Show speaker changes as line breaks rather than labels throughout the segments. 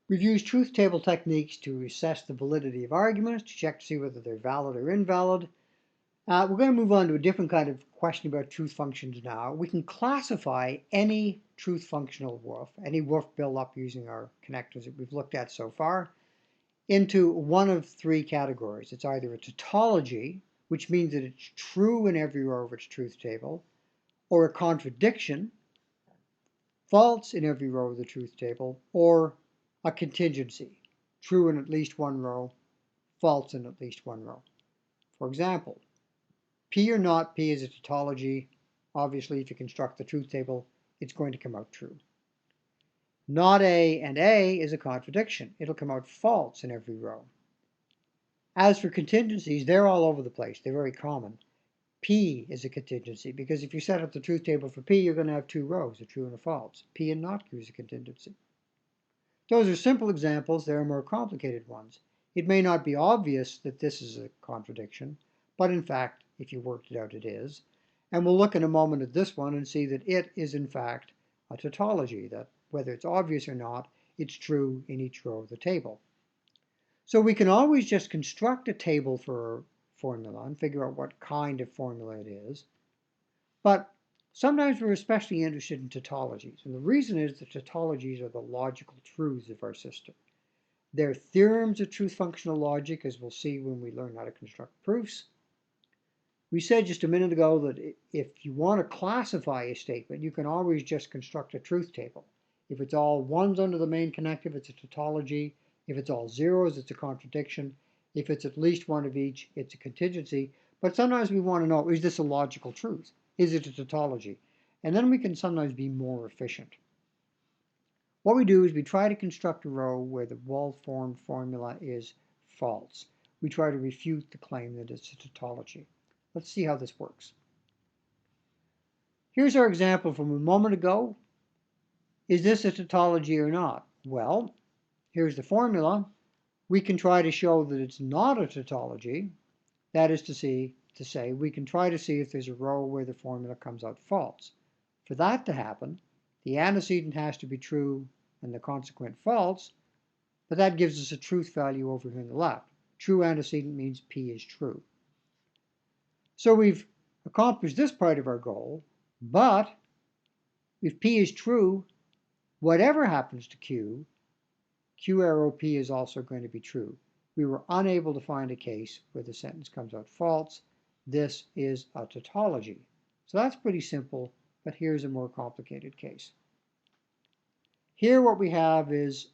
We've used truth table techniques to assess the validity of arguments, to check to see whether they're valid or invalid. We're going to move on to a different kind of question about truth functions now. We can classify any truth functional WRF, any WRF build-up using our connectors that we've looked at so far, into one of three categories. It's either a tautology, which means that it's true in every row of its truth table, or a contradiction, false in every row of the truth table, or a contingency, true in at least one row, false in at least one row. For example, P or not P is a tautology. Obviously, if you construct the truth table, it's going to come out true. Not A and A is a contradiction. It'll come out false in every row. As for contingencies, they're all over the place. They're very common. P is a contingency because if you set up the truth table for P, you're going to have two rows, a true and a false. P and not Q is a contingency. Those are simple examples. There are more complicated ones. It may not be obvious that this is a contradiction, but in fact, if you worked it out, it is. And we'll look in a moment at this one and see that it is in fact a tautology, that whether it's obvious or not, it's true in each row of the table. So we can always just construct a table for a formula and figure out what kind of formula it is. But sometimes we're especially interested in tautologies. And the reason is that tautologies are the logical truths of our system. They're theorems of truth functional logic, as we'll see when we learn how to construct proofs. We said just a minute ago that if you want to classify a statement, you can always just construct a truth table. If it's all ones under the main connective, it's a tautology. If it's all zeros, it's a contradiction. If it's at least one of each, it's a contingency. But sometimes we want to know, is this a logical truth? Is it a tautology? And then we can sometimes be more efficient. What we do is we try to construct a row where the well-formed formula is false. We try to refute the claim that it's a tautology. Let's see how this works. Here's our example from a moment ago. Is this a tautology or not? Well, here's the formula. We can try to show that it's not a tautology. That is to say, we can try to see if there's a row where the formula comes out false. For that to happen, the antecedent has to be true and the consequent false, but that gives us a truth value over here on the left. True antecedent means P is true. So we've accomplished this part of our goal, but if P is true, whatever happens to Q, Q arrow P is also going to be true. We were unable to find a case where the sentence comes out false. This is a tautology. So that's pretty simple, but here's a more complicated case. Here what we have is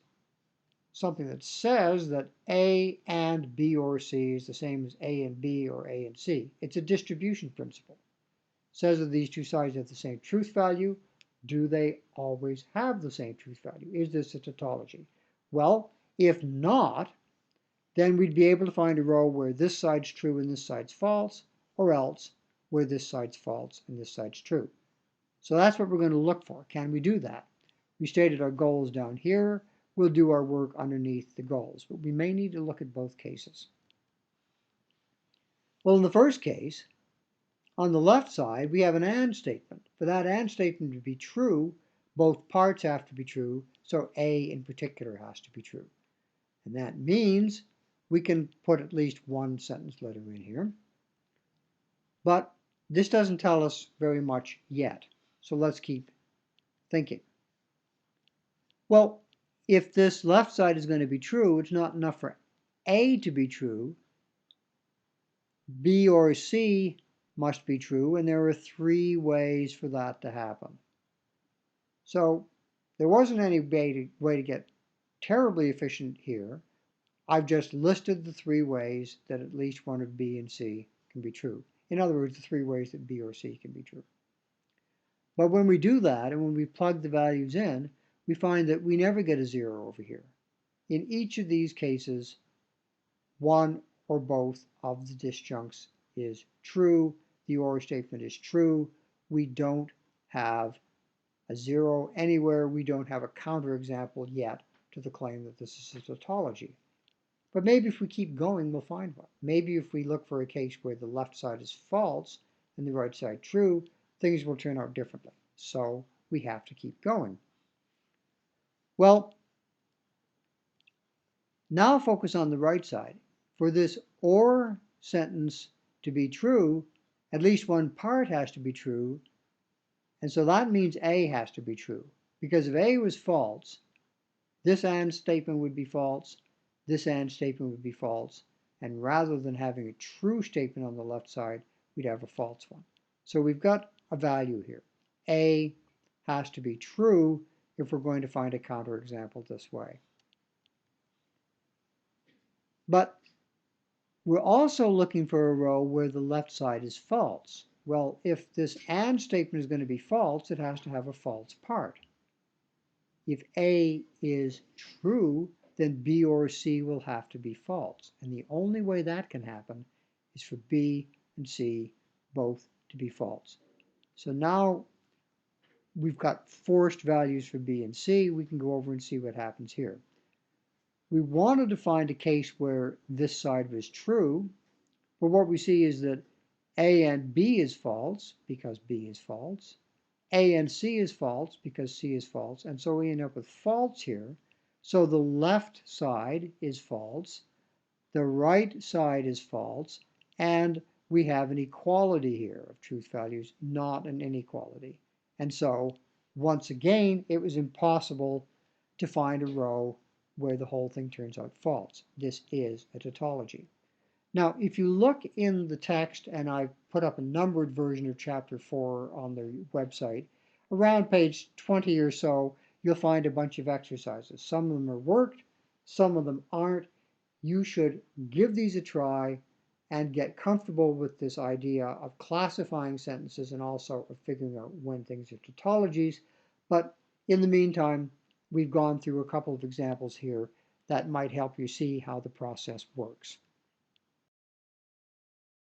something that says that A and B or C is the same as A and B or A and C. It's a distribution principle. It says that these two sides have the same truth value. Do they always have the same truth value? Is this a tautology? Well, if not, then we'd be able to find a row where this side's true and this side's false, or else where this side's false and this side's true. So that's what we're going to look for. Can we do that? We stated our goals down here. We'll do our work underneath the goals, but we may need to look at both cases. Well, in the first case, on the left side, we have an AND statement. For that AND statement to be true, both parts have to be true, so A in particular has to be true. And that means we can put at least one sentence letter in here. But this doesn't tell us very much yet, so let's keep thinking. Well, if this left side is going to be true, it's not enough for A to be true. B or C must be true, and there are three ways for that to happen. So there wasn't any way to get terribly efficient here. I've just listed the three ways that at least one of B and C can be true. In other words, the three ways that B or C can be true. But when we do that, and when we plug the values in, we find that we never get a zero over here. In each of these cases, one or both of the disjuncts is true. The OR statement is true. We don't have a zero anywhere. We don't have a counterexample yet to the claim that this is a tautology. But maybe if we keep going, we'll find one. Maybe if we look for a case where the left side is false and the right side true, things will turn out differently. So we have to keep going. Well, Now focus on the right side. For this or sentence to be true, at least one part has to be true, and so that means A has to be true. Because if A was false, this AND statement would be false, this AND statement would be false, and rather than having a true statement on the left side, we'd have a false one. So we've got a value here. A has to be true if we're going to find a counterexample this way. But we're also looking for a row where the left side is false. Well, if this AND statement is going to be false, it has to have a false part. If A is true, then B or C will have to be false. And the only way that can happen is for B and C both to be false. So now we've got forced values for B and C. We can go over and see what happens here. We wanted to find a case where this side was true, but what we see is that A and B is false because B is false. A and C is false because C is false, and so we end up with false here. So the left side is false, the right side is false, and we have an equality here of truth values, not an inequality. And so, once again, it was impossible to find a row where the whole thing turns out false. This is a tautology. Now, if you look in the text, and I've put up a numbered version of chapter 4 on the website, around page 20 or so, you'll find a bunch of exercises. Some of them are worked, some of them aren't. You should give these a try and get comfortable with this idea of classifying sentences and also of figuring out when things are tautologies. But in the meantime, we've gone through a couple of examples here that might help you see how the process works.